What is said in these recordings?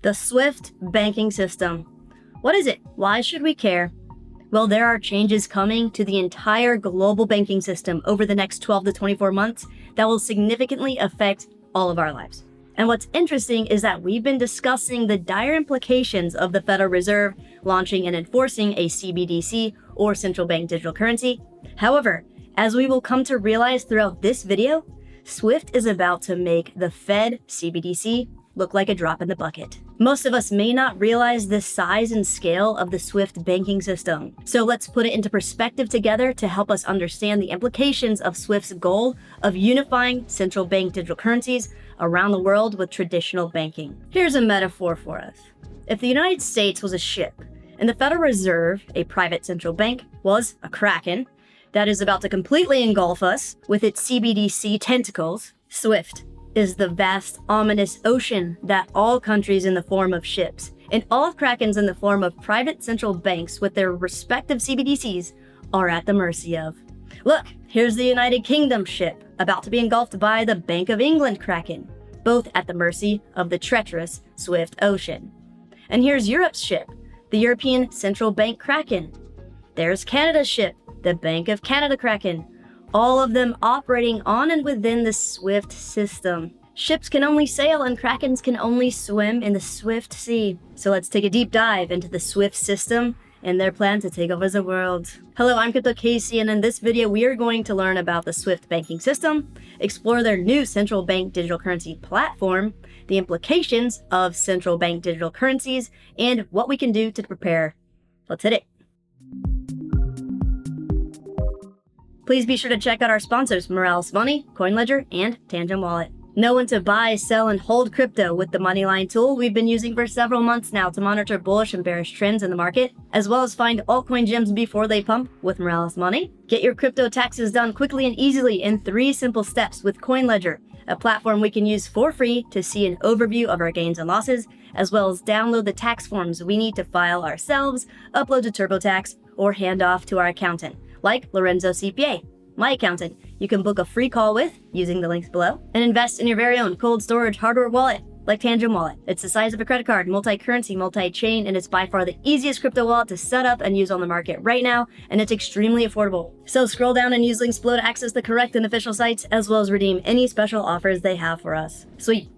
The SWIFT banking system. What is it? Why should we care? Well, there are changes coming to the entire global banking system over the next 12 to 24 months that will significantly affect all of our lives. And what's interesting is that we've been discussing the dire implications of the Federal Reserve launching and enforcing a CBDC or central bank digital currency. However, as we will come to realize throughout this video, SWIFT is about to make the Fed CBDC look like a drop in the bucket. Most of us may not realize the size and scale of the SWIFT banking system. So let's put it into perspective together to help us understand the implications of SWIFT's goal of unifying central bank digital currencies around the world with traditional banking. Here's a metaphor for us. If the United States was a ship and the Federal Reserve, a private central bank, was a kraken that is about to completely engulf us with its CBDC tentacles, SWIFT is the vast, ominous ocean that all countries in the form of ships and all krakens in the form of private central banks with their respective CBDCs are at the mercy of. Look, here's the United Kingdom ship about to be engulfed by the Bank of England kraken, both at the mercy of the treacherous SWIFT ocean. And here's Europe's ship, the European Central Bank kraken. There's Canada's ship, the Bank of Canada kraken, all of them operating on and within the SWIFT system. Ships can only sail and krakens can only swim in the SWIFT sea. So let's take a deep dive into the SWIFT system and their plan to take over the world. Hello, I'm Crypto Casey, and in this video we are going to learn about the SWIFT banking system, explore their new central bank digital currency platform, the implications of central bank digital currencies, and what we can do to prepare. Let's hit it. Please be sure to check out our sponsors, Moralis Money, CoinLedger, and Tangent Wallet. Know when to buy, sell, and hold crypto with the Moneyline tool we've been using for several months now to monitor bullish and bearish trends in the market, as well as find altcoin gems before they pump with Moralis Money. Get your crypto taxes done quickly and easily in 3 simple steps with CoinLedger, a platform we can use for free to see an overview of our gains and losses, as well as download the tax forms we need to file ourselves, upload to TurboTax, or hand off to our accountant, like Lorenzo CPA, my accountant, you can book a free call with using the links below, and invest in your very own cold storage hardware wallet like Tangent Wallet. It's the size of a credit card, multi-currency, multi-chain, and it's by far the easiest crypto wallet to set up and use on the market right now, and it's extremely affordable. So scroll down and use links below to access the correct and official sites, as well as redeem any special offers they have for us. Sweet.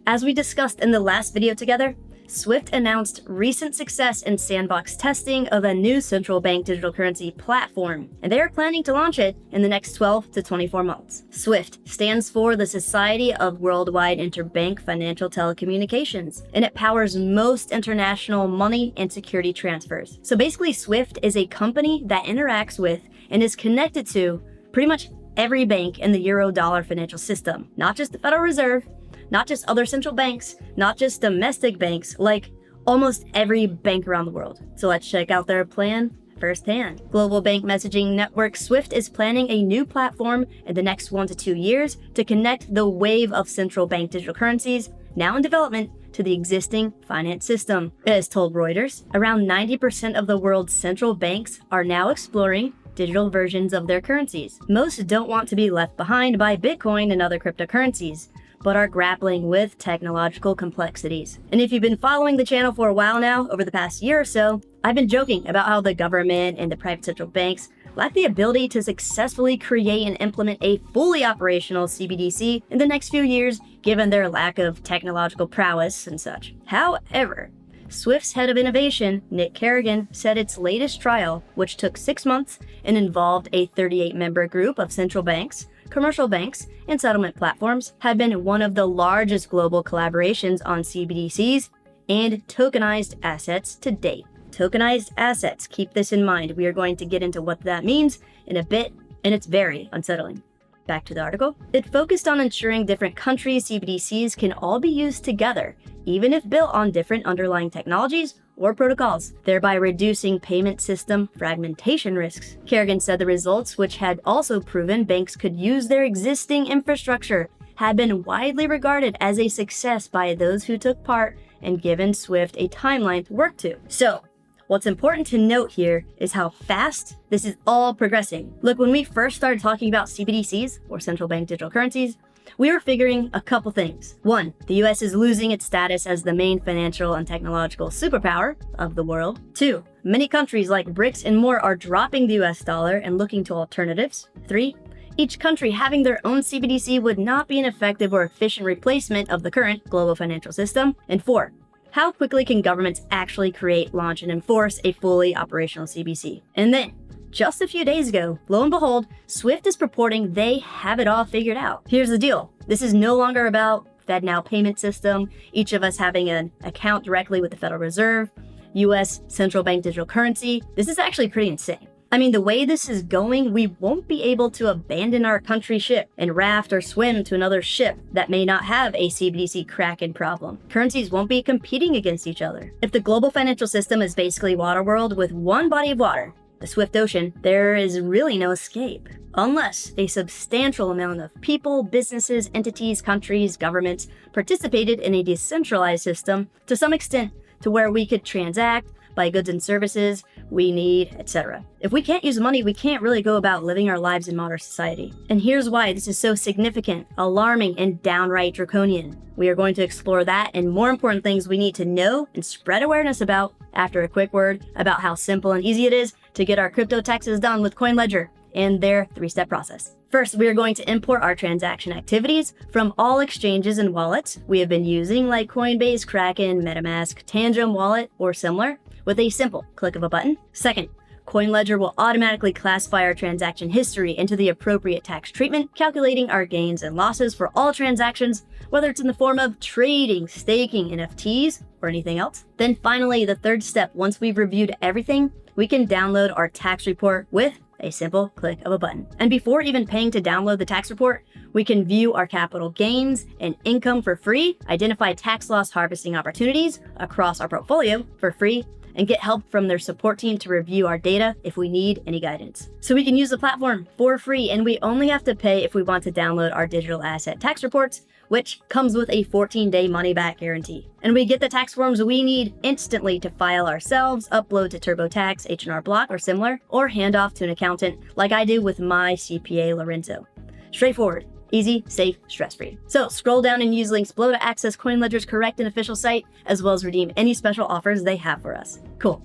As we discussed in the last video together, SWIFT announced recent success in sandbox testing of a new central bank digital currency platform, and they are planning to launch it in the next 12 to 24 months. SWIFT stands for the Society of Worldwide Interbank Financial Telecommunications, and it powers most international money and security transfers. So basically, SWIFT is a company that interacts with and is connected to pretty much every bank in the Euro-dollar financial system, not just the Federal Reserve, not just other central banks, not just domestic banks, like almost every bank around the world. So let's check out their plan firsthand. Global bank messaging network SWIFT is planning a new platform in the next 1 to 2 years to connect the wave of central bank digital currencies now in development to the existing finance system. As told Reuters, around 90% of the world's central banks are now exploring digital versions of their currencies. Most don't want to be left behind by Bitcoin and other cryptocurrencies, but are grappling with technological complexities. And if you've been following the channel for a while now, over the past year or so, I've been joking about how the government and the private central banks lack the ability to successfully create and implement a fully operational CBDC in the next few years, given their lack of technological prowess and such. However, SWIFT's head of innovation, Nick Kerrigan, said its latest trial, which took 6 months and involved a 38-member group of central banks, commercial banks, and settlement platforms, had been one of the largest global collaborations on CBDCs and tokenized assets to date. Tokenized assets, keep this in mind. We are going to get into what that means in a bit, and it's very unsettling. Back to the article. It focused on ensuring different countries' CBDCs can all be used together, even if built on different underlying technologies or protocols, thereby reducing payment system fragmentation risks. Kerrigan said the results, which had also proven banks could use their existing infrastructure, had been widely regarded as a success by those who took part and given SWIFT a timeline to work to. So, what's important to note here is how fast this is all progressing. Look, when we first started talking about CBDCs, or central bank digital currencies, we are figuring a couple things. One, the US is losing its status as the main financial and technological superpower of the world. Two, many countries like BRICS and more are dropping the US dollar and looking to alternatives. Three, each country having their own CBDC would not be an effective or efficient replacement of the current global financial system. And four, how quickly can governments actually create, launch, and enforce a fully operational CBDC? And then, just a few days ago, lo and behold, SWIFT is purporting they have it all figured out. Here's the deal. This is no longer about FedNow payment system, each of us having an account directly with the Federal Reserve, US central bank digital currency. This is actually pretty insane. I mean, the way this is going, we won't be able to abandon our country ship and raft or swim to another ship that may not have a CBDC Kraken problem. Currencies won't be competing against each other. If the global financial system is basically Waterworld with one body of water, the Swift Ocean, there is really no escape. Unless a substantial amount of people, businesses, entities, countries, governments participated in a decentralized system to some extent to where we could transact, buy goods and services we need, etc. If we can't use money, we can't really go about living our lives in modern society. And here's why this is so significant, alarming, and downright draconian. We are going to explore that and more important things we need to know and spread awareness about after a quick word about how simple and easy it is to get our crypto taxes done with CoinLedger and their three-step process. First, we are going to import our transaction activities from all exchanges and wallets we have been using, like Coinbase, Kraken, MetaMask, Tangent Wallet, or similar, with a simple click of a button. Second, CoinLedger will automatically classify our transaction history into the appropriate tax treatment, calculating our gains and losses for all transactions, whether it's in the form of trading, staking, NFTs, or anything else. Then finally, the third step, once we've reviewed everything, we can download our tax report with a simple click of a button. And before even paying to download the tax report, we can view our capital gains and income for free, identify tax loss harvesting opportunities across our portfolio for free, and get help from their support team to review our data if we need any guidance. So we can use the platform for free, and we only have to pay if we want to download our digital asset tax reports, which comes with a 14-day money-back guarantee. And we get the tax forms we need instantly to file ourselves, upload to TurboTax, H&R Block, or similar, or hand off to an accountant like I do with my CPA Lorenzo. Straightforward. Easy, safe, stress-free. So scroll down and use links below to access CoinLedger's correct and official site, as well as redeem any special offers they have for us. Cool.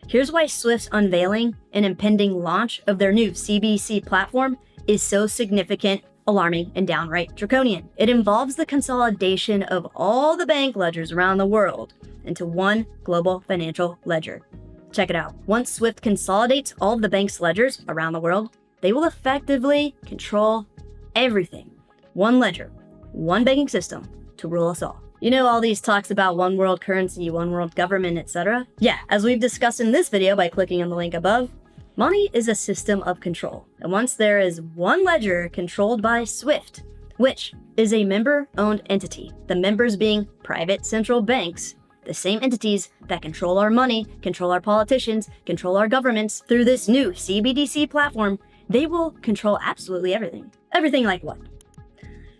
Here's why Swift's unveiling and impending launch of their new CBDC platform is so significant, alarming, and downright draconian. It involves the consolidation of all the bank ledgers around the world into one global financial ledger. Check it out. Once Swift consolidates all of the bank's ledgers around the world, they will effectively control everything. One ledger, one banking system to rule us all. You know all these talks about one world currency, one world government, etc.? Yeah, as we've discussed in this video by clicking on the link above, money is a system of control. And once there is one ledger controlled by SWIFT, which is a member-owned entity, the members being private central banks, the same entities that control our money, control our politicians, control our governments, through this new CBDC platform, they will control absolutely everything. Everything like what?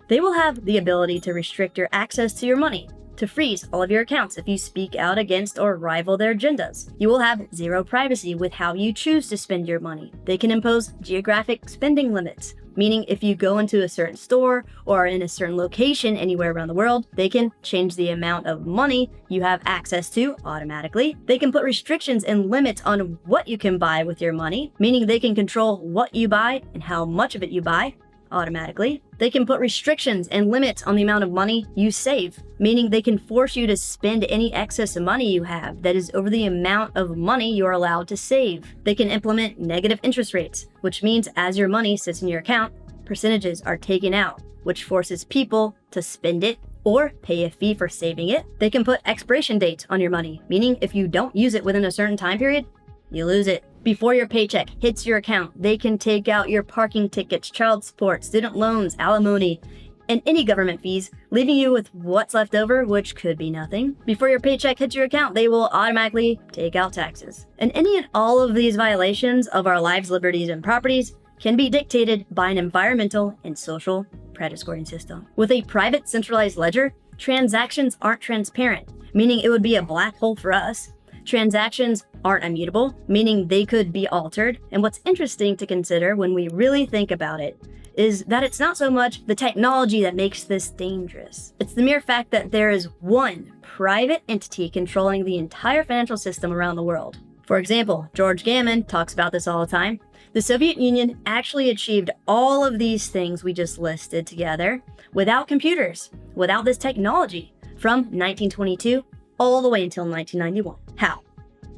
They will have the ability to restrict your access to your money, to freeze all of your accounts if you speak out against or rival their agendas. You will have zero privacy with how you choose to spend your money. They can impose geographic spending limits, meaning if you go into a certain store or in a certain location anywhere around the world, they can change the amount of money you have access to automatically. They can put restrictions and limits on what you can buy with your money, meaning they can control what you buy and how much of it you buy automatically. They can put restrictions and limits on the amount of money you save, meaning they can force you to spend any excess money you have that is over the amount of money you're allowed to save. They can implement negative interest rates, which means as your money sits in your account, percentages are taken out, which forces people to spend it or pay a fee for saving it. They can put expiration dates on your money, meaning if you don't use it within a certain time period, you lose it. Before your paycheck hits your account, they can take out your parking tickets, child support, student loans, alimony, and any government fees, leaving you with what's left over, which could be nothing. Before your paycheck hits your account, they will automatically take out taxes. And any and all of these violations of our lives, liberties, and properties can be dictated by an environmental and social credit scoring system. With a private centralized ledger, transactions aren't transparent, meaning it would be a black hole for us. Transactions aren't immutable, meaning they could be altered. And what's interesting to consider when we really think about it is that it's not so much the technology that makes this dangerous. It's the mere fact that there is one private entity controlling the entire financial system around the world. For example, George Gammon talks about this all the time. The Soviet Union actually achieved all of these things we just listed together without computers, without this technology, from 1922 all the way until 1991. How?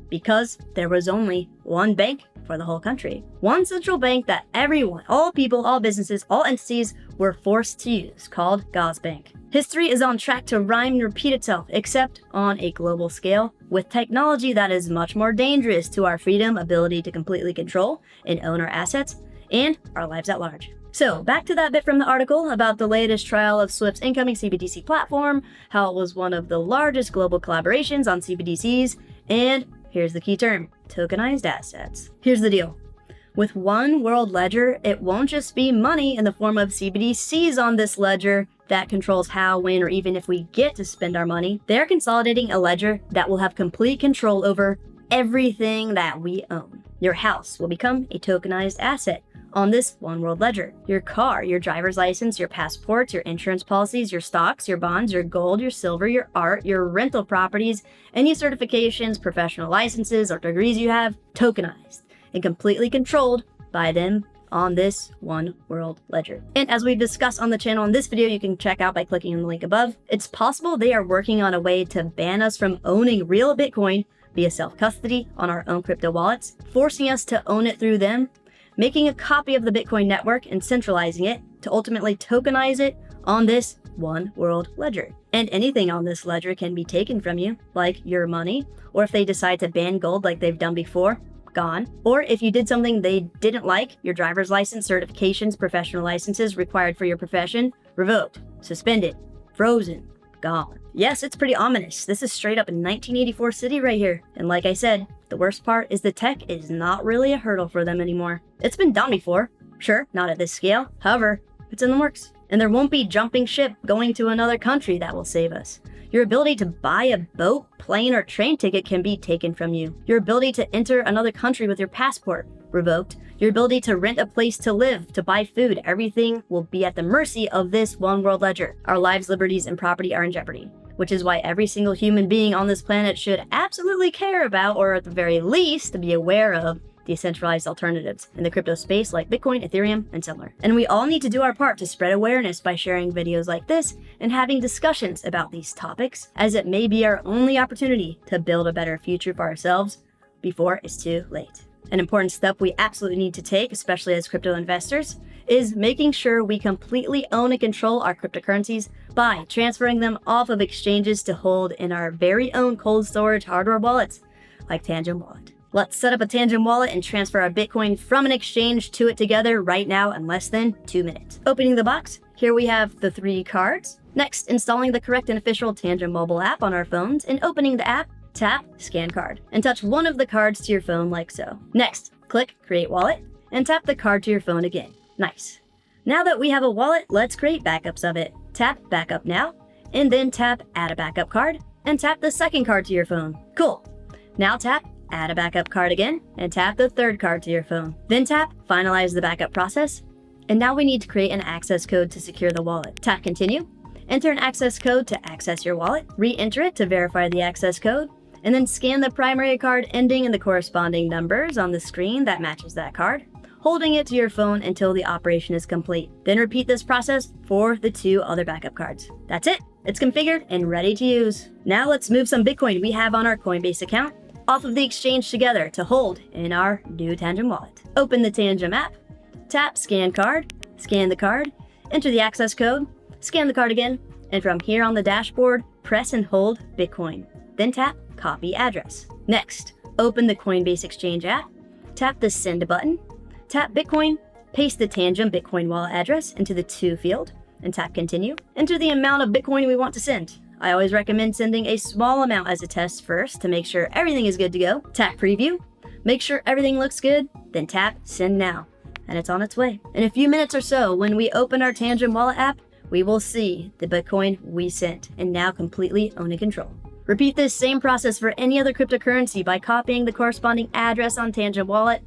Because there was only one bank for the whole country. One central bank that everyone, all people, all businesses, all entities were forced to use, called Gazbank. History is on track to rhyme and repeat itself, except on a global scale, with technology that is much more dangerous to our freedom, ability to completely control and own our assets, and our lives at large. So, back to that bit from the article about the latest trial of Swift's incoming CBDC platform, how it was one of the largest global collaborations on CBDCs, and here's the key term: tokenized assets. Here's the deal. With one world ledger, it won't just be money in the form of CBDCs on this ledger that controls how, when, or even if we get to spend our money. They're consolidating a ledger that will have complete control over everything that we own. Your house will become a tokenized asset on this one world ledger. Your car, your driver's license, your passports, your insurance policies, your stocks, your bonds, your gold, your silver, your art, your rental properties, any certifications, professional licenses, or degrees you have, tokenized and completely controlled by them on this one world ledger. And as we've discussed on the channel in this video, you can check out by clicking on the link above, it's possible they are working on a way to ban us from owning real Bitcoin via self-custody on our own crypto wallets, forcing us to own it through them, making a copy of the Bitcoin network and centralizing it to ultimately tokenize it on this one world ledger. And anything on this ledger can be taken from you, like your money, or if they decide to ban gold like they've done before, gone. Or if you did something they didn't like, your driver's license, certifications, professional licenses required for your profession, revoked, suspended, frozen, gone. Yes, it's pretty ominous. This is straight up a 1984 city right here. And like I said, the worst part is the tech is not really a hurdle for them anymore. It's been done before. Sure, not at this scale. However, it's in the works. And there won't be jumping ship going to another country that will save us. Your ability to buy a boat, plane, or train ticket can be taken from you. Your ability to enter another country with your passport, revoked. Your ability to rent a place to live, to buy food, everything will be at the mercy of this one world ledger. Our lives, liberties, and property are in jeopardy, which is why every single human being on this planet should absolutely care about, or at the very least, to be aware of, decentralized alternatives in the crypto space like Bitcoin, Ethereum, and similar. And we all need to do our part to spread awareness by sharing videos like this and having discussions about these topics, as it may be our only opportunity to build a better future for ourselves before it's too late. An important step we absolutely need to take, especially as crypto investors, is making sure we completely own and control our cryptocurrencies by transferring them off of exchanges to hold in our very own cold storage hardware wallets like Tangem Wallet. Let's set up a Tangem wallet and transfer our Bitcoin from an exchange to it together right now in less than 2 minutes. Opening the box, here we have the 3 cards. Next, installing the correct and official Tangem mobile app on our phones, and opening the app, tap Scan Card, and touch one of the cards to your phone like so. Next, click Create Wallet, and tap the card to your phone again. Nice. Now that we have a wallet, let's create backups of it. Tap Backup Now, and then tap Add a Backup Card, and tap the second card to your phone. Cool. Now tap Add a Backup Card again, and tap the third card to your phone. Then tap Finalize the backup process, and now we need to create an access code to secure the wallet. Tap Continue, enter an access code to access your wallet, re-enter it to verify the access code, and then scan the primary card ending in the corresponding numbers on the screen that matches that card, holding it to your phone until the operation is complete. Then repeat this process for the 2 other backup cards. That's it. It's configured and ready to use. Now let's move some Bitcoin we have on our Coinbase account off of the exchange together to hold in our new Tangem wallet. Open the Tangem app, tap Scan Card, scan the card, enter the access code, scan the card again, and from here on the dashboard, press and hold Bitcoin. Then tap Copy Address. Next, open the Coinbase Exchange app, tap the Send button, tap Bitcoin, paste the Tangem Bitcoin wallet address into the To field, and tap Continue. Enter the amount of Bitcoin we want to send. I always recommend sending a small amount as a test first to make sure everything is good to go. Tap Preview, make sure everything looks good, then tap Send Now, and it's on its way. In a few minutes or so, when we open our Tangem wallet app, we will see the Bitcoin we sent and now completely own and control. Repeat this same process for any other cryptocurrency by copying the corresponding address on Tangem wallet,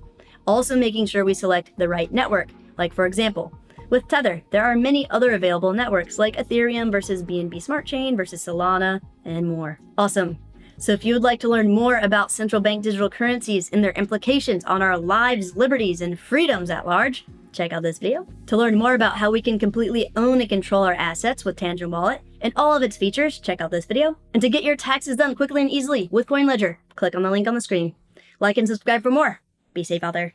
also making sure we select the right network. Like for example, With Tether, there are many other available networks like Ethereum versus BNB Smart Chain versus Solana, and more. Awesome. So if you would like to learn more about central bank digital currencies and their implications on our lives, liberties, and freedoms at large, check out this video. To learn more about how we can completely own and control our assets with Tangent Wallet and all of its features, check out this video. And to get your taxes done quickly and easily with CoinLedger, click on the link on the screen. Like and subscribe for more. Be safe out there.